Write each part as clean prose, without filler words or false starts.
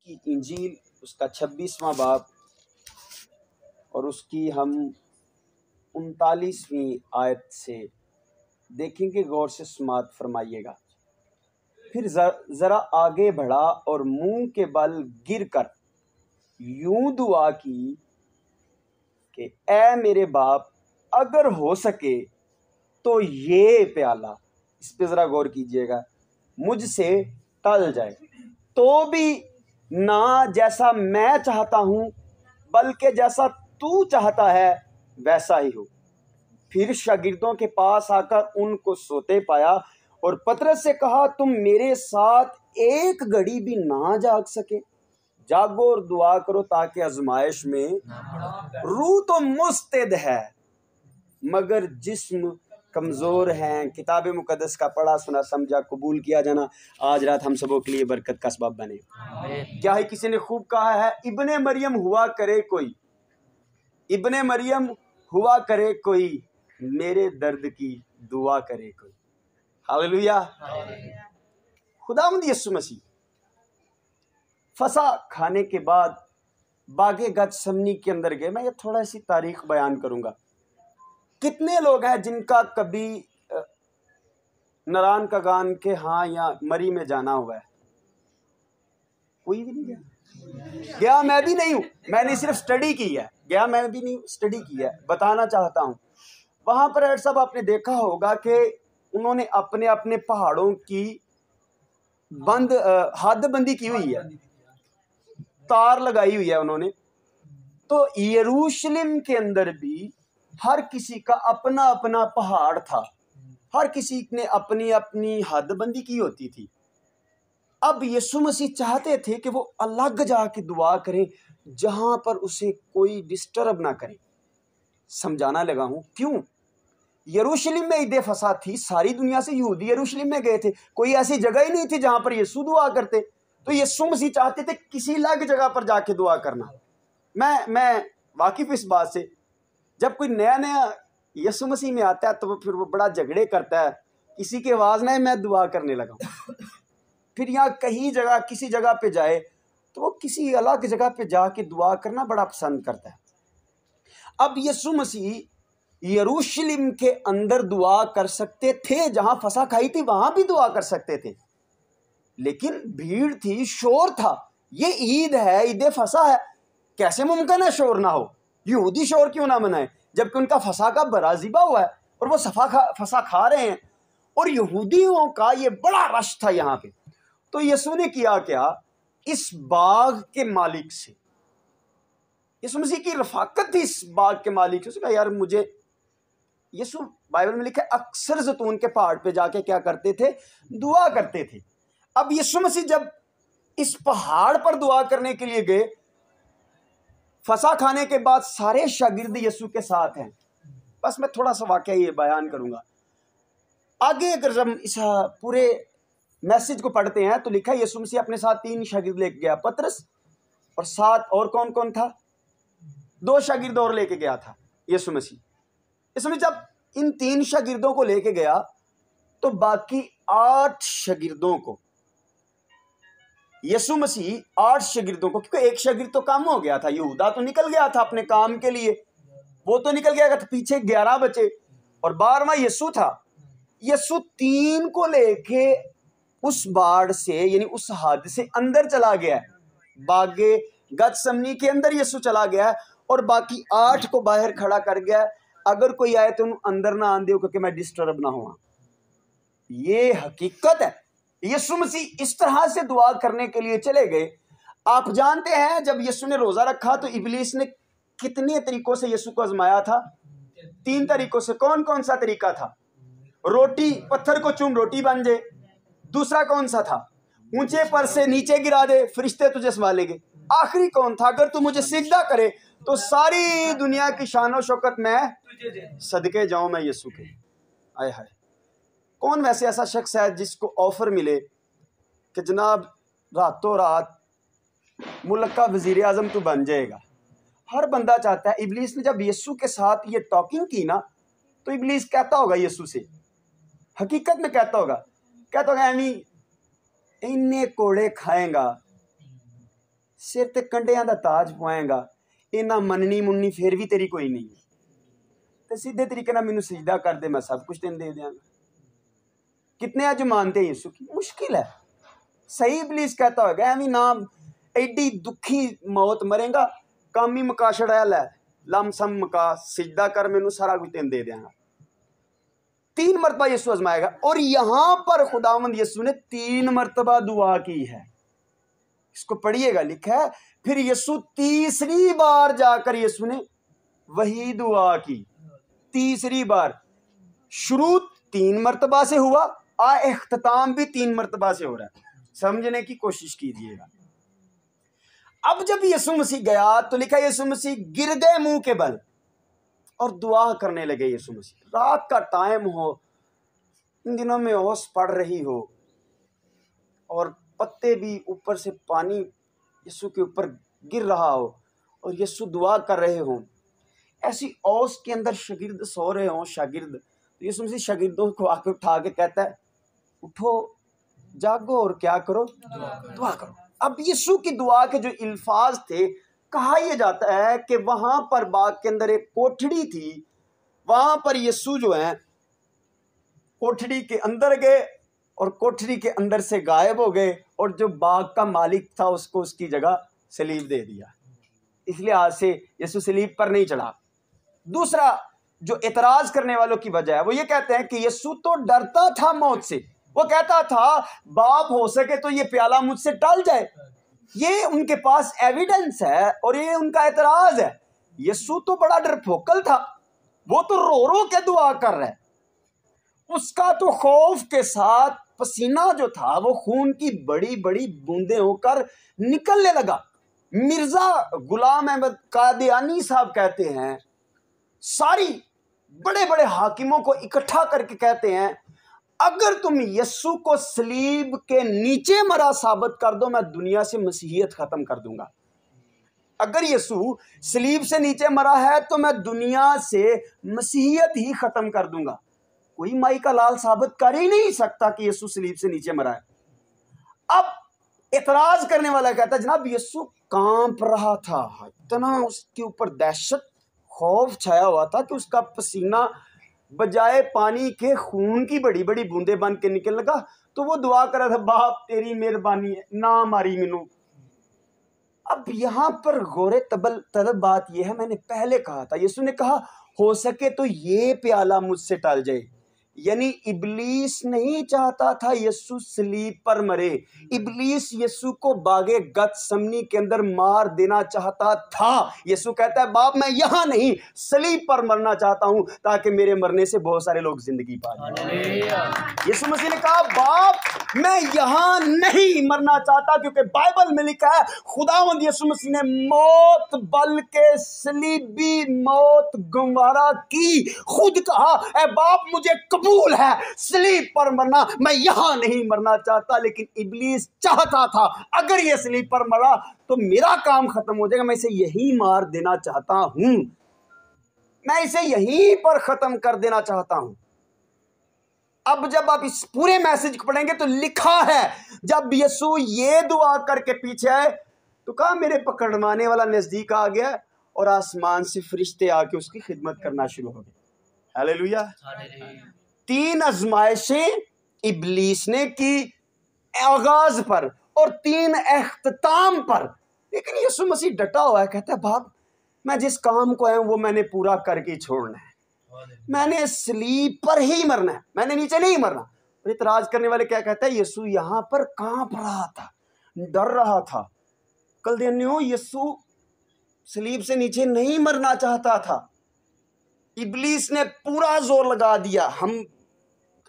की इंजील उसका 26वां बाब और उसकी हम 39वीं आयत से देखेंगे। गौर से समात फरमाइएगा। फिर जरा आगे बढ़ा और मुंह के बल गिरकर यूं दुआ की कि ऐ मेरे बाप, अगर हो सके तो ये प्याला, इस पे जरा गौर कीजिएगा, मुझसे टल जाए, तो भी ना जैसा मैं चाहता हूं बल्कि जैसा तू चाहता है वैसा ही हो। फिर शागिर्दों के पास आकर उनको सोते पाया और पतरस से कहा, तुम मेरे साथ एक घड़ी भी ना जाग सके? जागो और दुआ करो ताकि आजमाइश में, रूह तो मुस्तैद है मगर जिस्म कमजोर हैं। किताब मुकद्दस का पढ़ा सुना समझा कबूल किया जाना आज रात हम सबों के लिए बरकत का सबब बने। क्या है, किसी ने खूब कहा है, इब्ने मरियम हुआ करे कोई, इब्ने मरियम हुआ करे कोई, मेरे दर्द की दुआ करे कोई। हालेलुया। खुदावंद यीशु मसीह फसा खाने के बाद बागे गतसमनी के अंदर गए। मैं ये थोड़ा सी तारीख बयान करूंगा। कितने लोग हैं जिनका कभी नरान का गान के हाँ या मरी में जाना हुआ है? कोई भी नहीं गया। गया मैं भी नहीं हूं, मैंने सिर्फ स्टडी की है। गया मैं भी नहीं, स्टडी की है। बताना चाहता हूं, वहां पर एड साहब आपने देखा होगा कि उन्होंने अपने अपने पहाड़ों की हदबंदी की हुई है, तार लगाई हुई है उन्होंने। तो यरूशलेम के अंदर भी हर किसी का अपना अपना पहाड़ था, हर किसी ने अपनी अपनी हदबंदी की होती थी। अब यीशु मसीह चाहते थे कि वो अलग जाके दुआ करें जहां पर उसे कोई डिस्टर्ब ना करे। समझाना लगा हूं क्यों। यरूशलेम में ईद फसा थी, सारी दुनिया से यहूदी यरूशलेम में गए थे, कोई ऐसी जगह ही नहीं थी जहां पर यीशु दुआ करते। तो यीशु मसीह चाहते थे किसी अलग जगह पर जाके दुआ करना। मैं वाकिफ इस बात से, जब कोई नया नया यीशु मसीह में आता है तो फिर वो बड़ा झगड़े करता है, किसी की आवाज ना मैं दुआ करने लगा। फिर यहाँ कहीं जगह किसी जगह पे जाए तो वो किसी अलग जगह पे जाके दुआ करना बड़ा पसंद करता है। अब यीशु मसीह यरूशलेम के अंदर दुआ कर सकते थे, जहां फसा खाई थी वहां भी दुआ कर सकते थे, लेकिन भीड़ थी, शोर था। ये ईद है, ईद फसा है, कैसे मुमकिन है शोर ना हो? यहूदी शोर क्यों ना मनाए जबकि उनका फसा का बराजीबा हुआ है और वो फसा खा रहे हैं और यहूदियों का ये बड़ा रश था यहाँ पे। तो यीशु ने किया क्या, इस बाग के मालिक से, यीशु मसीह की रफाकत थी इस बाग के मालिक से। उसने कहा यार मुझे, यीशु बाइबल में लिखा है अक्सर जैतून के पहाड़ पे जाके क्या करते थे, दुआ करते थे। अब यीशु मसीह जब इस पहाड़ पर दुआ करने के लिए गए, फसा खाने के बाद सारे शागिर्द यीशु के साथ हैं। बस मैं थोड़ा सा वाकया ये बयान करूंगा। आगे अगर हम इस पूरे मैसेज को पढ़ते हैं तो लिखा है यीशु मसीह अपने साथ 3 शागिर्द लेके गया, पतरस और 7 और कौन कौन था, 2 शागिर्द और लेके गया था यीशु मसीह। इसमें जब इन 3 शागिर्दों को लेके गया तो बाकी 8 शागिर्दों को यीशु मसीह 8 शागिर्दों को, क्योंकि एक शागिर्द तो कम हो गया था, यहूदा तो निकल गया था अपने काम के लिए, वो तो निकल गया था, पीछे 11 बचे और 12वां यीशु था। यीशु 3 को लेके उस बाड़ से यानी उस हद से अंदर चला गया, बागे गतसमनी के अंदर यीशु चला गया और बाकी 8 को बाहर खड़ा कर गया, अगर कोई आए तो अंदर ना आने दो क्योंकि मैं डिस्टर्ब ना हुआ। ये हकीकत है। यीशु मसीह इस तरह से दुआ करने के लिए चले गए। आप जानते हैं जब यीशु ने रोजा रखा तो इब्लीस ने कितने तरीकों से यीशु को आजमाया था? 3 तरीकों से। कौन कौन सा तरीका था? रोटी, पत्थर को चूम रोटी बन जाए। दूसरा कौन सा था? ऊंचे पर से नीचे गिरा दे, फरिश्ते तुझे संभालेंगे। आखिरी कौन था? अगर तू मुझे सिजदा करे तो सारी दुनिया की शान शौकत मैं सदके जाऊं मैं यीशु के। आय हाय, कौन वैसे ऐसा शख्स है जिसको ऑफर मिले कि जनाब रातों रात मुल्क का वजीर आजम तू बन जाएगा? हर बंदा चाहता है। इब्लीस ने जब यीशु के साथ ये टॉकिंग की ना तो इब्लीस कहता होगा यीशु से, हकीकत में कहता होगा यानी इन्ने कोड़े खाएगा सिर ते कंडियां दा ताज पवाएगा, इन्ना मननी मुन्नी फिर भी तेरी कोई नहीं है, तो सीधे तरीके ना मैनू सजदा कर दे, मैं सब कुछ तेन दे देंगा। कितने अज मानते हैं यीशु की? मुश्किल है। सही इबलीस कहता होगा एवं ना एडी दुखी मौत मरेगा, काम ही मका छड़ाया, लै लमसम मका, सजदा कर, मैनू सारा कुछ तेन दे देंगा। 3 मरतबा यीशु आजमाएगा, और यहां पर खुदावंद यीशु ने 3 मरतबा दुआ की है। इसको पढ़िएगा, लिखा है फिर यीशु तीसरी बार जाकर यीशु ने वही दुआ की। तीसरी बार, शुरू 3 मरतबा से हुआ, इख्तिताम भी 3 मरतबा से हो रहा है। समझने की कोशिश कीजिएगा। अब जब यीशु मसीह गया तो लिखा यीशु मसीह गिर गए मुंह के बल और दुआ करने लगे। यीशु मसीह, रात का टाइम हो, इन दिनों में ओस पड़ रही हो और पत्ते भी ऊपर से पानी यीशु के ऊपर गिर रहा हो और यीशु दुआ कर रहे हो, ऐसी ओस के अंदर शागिर्द सो रहे हो, शागिर्द, तो यीशु मसीह शागिर्दों को आके उठा के कहता है, उठो, जागो और क्या करो? दुआ करो। अब यीशु की दुआ के जो अल्फाज थे, कहा यह जाता है कि वहां पर बाग के अंदर एक कोठड़ी थी, वहां पर यीशु जो है कोठड़ी के अंदर गए और कोठड़ी के अंदर से गायब हो गए, और जो बाग का मालिक था उसको उसकी जगह सलीब दे दिया। इसलिए आज से यीशु सलीब पर नहीं चढ़ा। दूसरा जो एतराज करने वालों की वजह है, वो ये कहते हैं कि यीशु तो डरता था मौत से। वो कहता था, बाप हो सके तो ये प्याला मुझसे टल जाए। ये उनके पास एविडेंस है और ये उनका एतराज है। यीशु तो बड़ा डरपोकल था, वो तो रो रो के दुआ कर रहा है। उसका तो खौफ के साथ पसीना जो था वो खून की बड़ी बड़ी बूंदें होकर निकलने लगा। मिर्जा गुलाम अहमद कादियानी साहब कहते हैं, सारी बड़े बड़े हाकिमों को इकट्ठा करके कहते हैं, अगर तुम यीशु को सलीब के नीचे मरा साबित कर दो, मैं दुनिया से मसीहियत खत्म कर दूंगा। अगर यीशु सलीब से नीचे मरा है तो मैं दुनिया से मसीहियत ही खत्म कर दूंगा। कोई माई का लाल साबित कर ही नहीं सकता कि यीशु सलीब से नीचे मरा है। अब इतराज करने वाला कहता है, जनाब यीशु कांप रहा था, इतना उसके ऊपर दहशत खौफ छाया हुआ था कि उसका पसीना बजाय पानी के खून की बड़ी बड़ी बूंदें बन के निकल लगा। तो वो दुआ कर रहा था, बाप तेरी मेहरबानी है, ना मारी मैनू। अब यहां पर गौरे तलब बात यह है, मैंने पहले कहा था, यीशु ने कहा हो सके तो ये प्याला मुझसे टल जाए। यानी इबलीस नहीं चाहता था यीशु सलीब पर मरे। इबलीस यीशु को बागे गतसमनी के अंदर मार देना चाहता था। यीशु कहता है, बाप मैं यहां नहीं सलीब पर मरना चाहता हूं ताकि मेरे मरने से बहुत सारे लोग जिंदगी पा जाएं। यीशु मसीह ने कहा, बाप मैं यहां नहीं मरना चाहता, क्योंकि बाइबल में लिखा है खुदावंद यीशु मसीह ने मौत बल के सलीबी मौत गंवारा की। खुद कहा, ए बाप मुझे कबूल है सलीब पर मरना, मैं यहां नहीं मरना चाहता। लेकिन इबलीस चाहता था अगर ये सलीब पर मरा तो मेरा काम खत्म हो जाएगा, मैं इसे यहीं मार देना चाहता हूं, मैं इसे यहीं पर खत्म कर देना चाहता हूं। अब जब आप इस पूरे मैसेज को पढ़ेंगे तो लिखा है, जब यीशु ये दुआ करके पीछे आए तो कहा मेरे पकड़वाने वाला नजदीक आ गया, और आसमान से फरिश्ते आके उसकी खिदमत करना शुरू हो गए। हालेलुया। 3 आजमाइशें इबलीस ने की आगाज पर और 3 इख्तिताम पर, लेकिन यीशु मसीह डटा हुआ है, कहता है बाप मैं जिस काम को आया हूं वो मैंने पूरा करके छोड़ना है, मैंने सलीब पर ही मरना है, मैंने नीचे नहीं मरना। और इतराज करने वाले क्या कहते हैं, यीशु यहां पर कांप रहा था, डर रहा था। कलदियों, यीशु सलीब से नीचे नहीं मरना चाहता था, इबलीस ने पूरा जोर लगा दिया। हम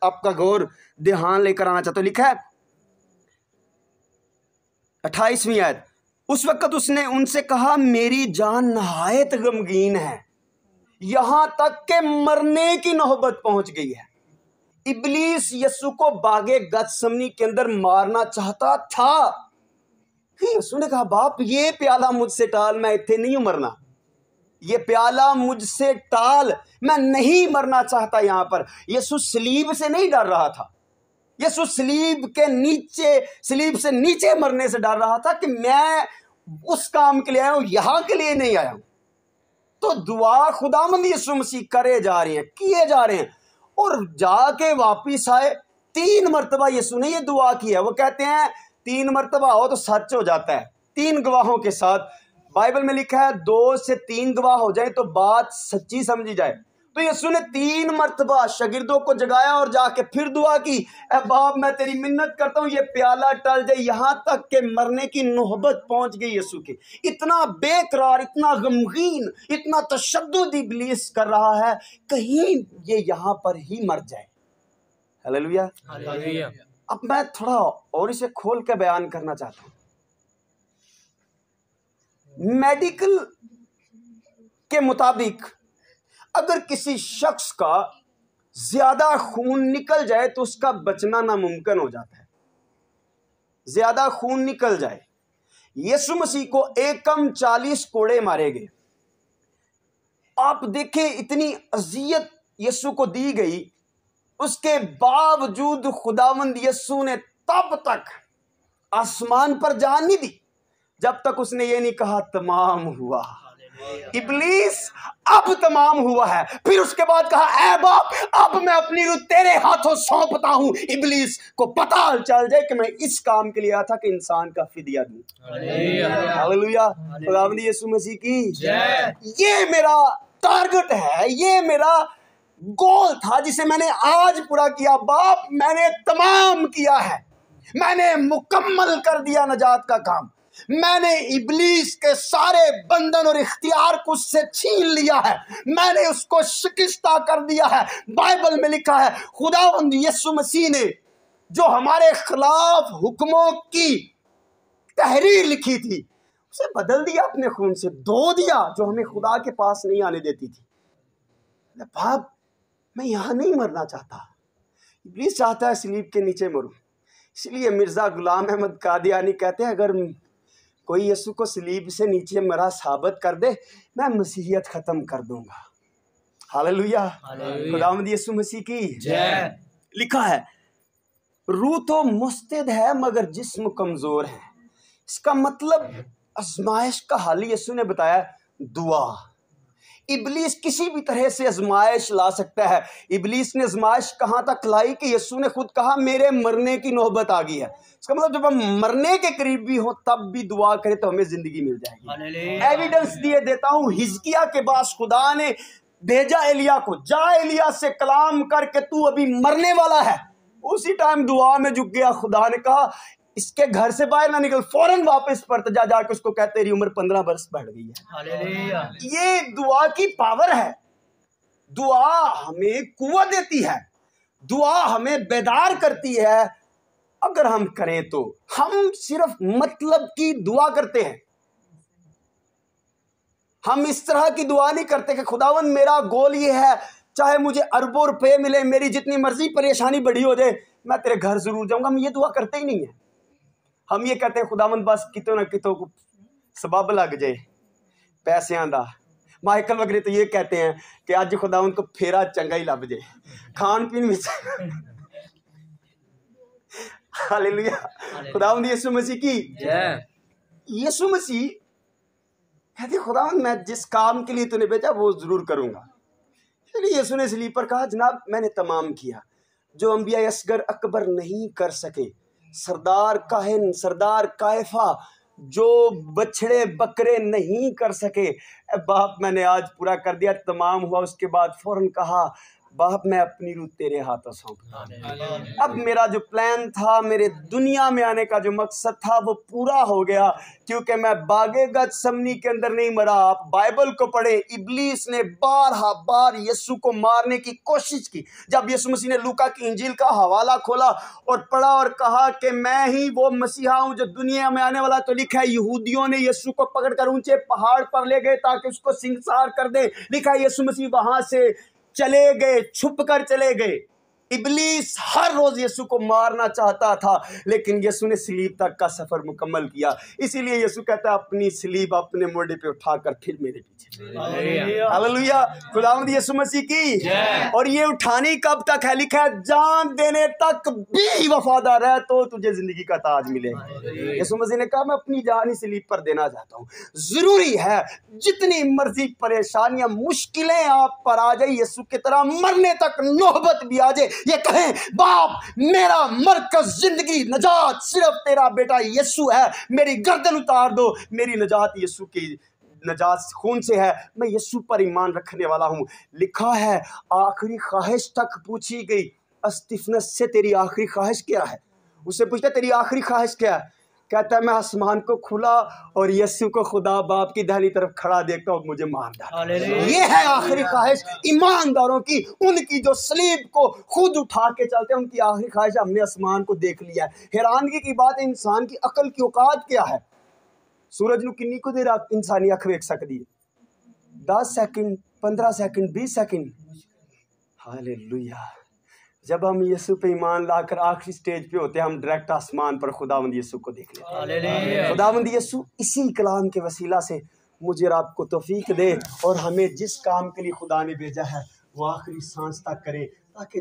आपका गौर ध्यान लेकर आना चाहते, लिखा है 28वीं आयत, उस वक्त उसने उनसे कहा मेरी जान नहायत गमगीन है, यहां तक के मरने की नौबत पहुंच गई है। इबलीस यीशु को बागे गतसमनी के अंदर मारना चाहता था। यीशु ने कहा बाप ये प्याला मुझसे टाल, मैं इत्थे नहीं मरना, ये प्याला मुझसे टाल, मैं नहीं मरना चाहता। यहां पर यीशु सलीब से नहीं डर रहा था, यीशु सलीब के नीचे, सलीब से नीचे मरने से डर रहा था कि मैं उस काम के लिए आया हूं, यहां के लिए नहीं आया हूं। तो दुआ खुदावंद यीशु मसीह करे जा रहे हैं, किए जा रहे हैं। और जाके वापिस आए, 3 मरतबा यीशु ने ये दुआ की है। वो कहते हैं 3 मरतबा हो तो सच हो जाता है, 3 गवाहों के साथ। बाइबल में लिखा है 2 से 3 गवाह हो जाए तो बात सच्ची समझी जाए। तो यीशु ने 3 मरतबा शागिर्दों को जगाया और जाके फिर दुआ की, ए बाप मैं तेरी मिन्नत करता हूं ये प्याला टल जाए। यहां तक के मरने की नौबत पहुंच गई यीशु की। इतना बेकरार, इतना गमगीन, इतना तशद्दुद इब्लीस कर रहा है, कहीं ये यहां पर ही मर जाए। हालेलुया। अब मैं थोड़ा और इसे खोल के बयान करना चाहता हूं। मेडिकल के मुताबिक अगर किसी शख्स का ज्यादा खून निकल जाए तो उसका बचना नामुमकिन हो जाता है। ज्यादा खून निकल जाए। यीशु मसीह को एकम 40 कोड़े मारे गए। आप देखें इतनी अजियत यीशु को दी गई, उसके बावजूद खुदावंद यीशु ने तब तक आसमान पर जान नहीं दी जब तक उसने ये नहीं कहा तमाम हुआ। इब्लीस अब तमाम हुआ है। फिर उसके बाद कहा ऐ बाप अब मैं अपनी रूह तेरे हाथों सौंपता हूं। इब्लीस को पता चल जाए कि मैं इस काम के लिए आया था कि इंसान का फिदिया दूं। हालेलुया। खुदावंद यीशु मसीह की जय। ये मेरा टारगेट है, ये मेरा गोल था जिसे मैंने आज पूरा किया। बाप मैंने तमाम किया है, मैंने मुकम्मल कर दिया नजात का काम। मैंने इब्लीस के सारे बंधन और इख्तियार को उससे छीन लिया है, मैंने उसको शिकस्ता कर दिया है। बाइबल में लिखा है खुदावंद यीशु मसीह ने जो हमारे खिलाफ हुक्मों की तहरीर लिखी थी उसे बदल दिया, अपने खून से धो दिया, जो हमें खुदा के पास नहीं आने देती थी। बाप मैं यहां नहीं मरना चाहता। इब्लीस चाहता है सलीब के नीचे मरूं। इसलिए मिर्जा गुलाम अहमद कादियानी कहते हैं अगर कोई यीशु को सलीब से नीचे मरा साबित कर दे मैं मसीहियत खत्म कर दूंगा। हालेलुया। खुदावंद यीशु मसीह की जय। लिखा है रूह तो मुस्तैद है मगर जिस्म कमजोर है। इसका मतलब आजमाइश का हल यीशु ने बताया दुआ। इब्लीस किसी भी तरह से आजमाइश ला सकता है। इब्लीस ने आजमाइश कहां तक लाई कि यीशु ने खुद कहा मेरे मरने की नौबत आ गई है। इसका मतलब जब हम मरने के करीब भी हो तब भी दुआ करें तो हमें जिंदगी मिल जाएगी। एविडेंस दिए देता हूं, हिजकिया के पास खुदा ने भेजा एलिया को, जा एलिया से कलाम करके तू अभी मरने वाला है। उसी टाइम दुआ में झुक गया। खुदा ने कहा इसके घर से बाहर ना निकल, फौरन वापस परत जा। जाके उसको कहते तेरी उम्र 15 वर्ष बढ़ गई है। हालेलुया। ये दुआ की पावर है। दुआ हमें कुव्वत देती है, दुआ हमें बेदार करती है। अगर हम करें तो हम सिर्फ मतलब की दुआ करते हैं। हम इस तरह की दुआ नहीं करते कि खुदावन मेरा गोल ये है, चाहे मुझे अरबों रुपए मिले, मेरी जितनी मर्जी परेशानी बड़ी हो जाए, मैं तेरे घर जरूर जाऊंगा। हम ये दुआ करते ही नहीं है। हम ये कहते हैं खुदावन बस कितों ना कितों को सबब लग जाए पैसों का। माइकल वगैरह तो ये कहते हैं कि अज खुदावन को फेरा चंगा ही लभ जाए, खान पीन में। हालेलुया। खुदावंद यीशु मसीह की जय। यीशु मसीह कहते खुदावंद मैं जिस काम के लिए तूने भेजा वो जरूर करूंगा। इसलिए यीशु ने सलीब पर कहा जनाब मैंने तमाम किया जो अंबिया असगर अकबर नहीं कर सके। सरदार काहिन, सरदार कायफा जो बछड़े बकरे नहीं कर सके, बाप मैंने आज पूरा कर दिया, तमाम हुआ। उसके बाद फौरन कहा बाप मैं अपनी रूह तेरे हाथों सौंपता हूं। अब मेरा जो प्लान था, मेरे दुनिया में आने का जो मकसद था वो पूरा हो गया, क्योंकि मैं बागे गतसमनी के अंदर नहीं मरा। आप बाइबल को पढ़े, इब्लीस ने बारहा बार यीशु को मारने की कोशिश की। जब यीशु मसीह ने लूका की इंजील का हवाला खोला और पढ़ा और कहा कि मैं ही वो मसीहा हूं जो दुनिया में आने वाला, तो लिखा है यहूदियों ने यीशु को पकड़कर ऊंचे पहाड़ पर ले गए ताकि उसको सिंगसार कर दे। लिखा है यीशु मसीह वहां से चले गए, छुप कर चले गए। इब्लीस हर रोज यीशु को मारना चाहता था, लेकिन यीशु ने सलीब तक का सफर मुकम्मल किया। इसीलिए यीशु कहता है अपनी सलीब अपने मोढ़े पे उठाकर फिर मेरे पीछे। हालेलुया, खुदावंद यीशु मसीह की। और ये उठानी कब तक है? लिखा है जान देने तक भी वफादार है तो तुझे जिंदगी का ताज मिलेगा। यीशु मसीह ने कहा मैं अपनी जान ही सलीब पर देना चाहता हूँ। जरूरी है जितनी मर्जी परेशानियां मुश्किलें आप पर आ जाए, यीशु की तरह मरने तक नौबत भी आ जाए, ये कहें बाप मेरा मरकज जिंदगी नजात सिर्फ तेरा बेटा यीशु है, मेरी गर्दन उतार दो, मेरी नजात यीशु की नजात खून से है, मैं यीशु पर ईमान रखने वाला हूं। लिखा है आखिरी ख्वाहिश तक पूछी गई स्तिफनस से, तेरी आखिरी ख्वाहिश क्या है? उससे पूछता तेरी आखिरी ख्वाहिश क्या है? कहता है मैं आसमान को खुला और यीशु को खुदा बाप की दाहिनी तरफ खड़ा देखता हूँ, मुझे मार डाल। ये है आखिरी ख्वाहिश ईमानदारों की, उनकी जो सलीब को खुद उठा के चलते हैं, उनकी आखिरी ख्वाहिश हमने आसमान को देख लिया है। हैरानगी की बात है इंसान की अकल की औकात क्या है। सूरज नू किन्नी को देर इंसानी अख वेख सकती है? 10 सेकंड, 15 सेकंड, 20 सेकंड। हालेलुया। जब हम यीशु पे ईमान लाकर आखिरी स्टेज पे होते हैं, हम डायरेक्ट आसमान पर खुदावंद यीशु को देख लेते हैं। खुदावंद यीशु इसी कलाम के वसीला से मुझे और आपको तौफीक दे और हमें जिस काम के लिए खुदा ने भेजा है वो आखिरी सांस तक करे, ताकि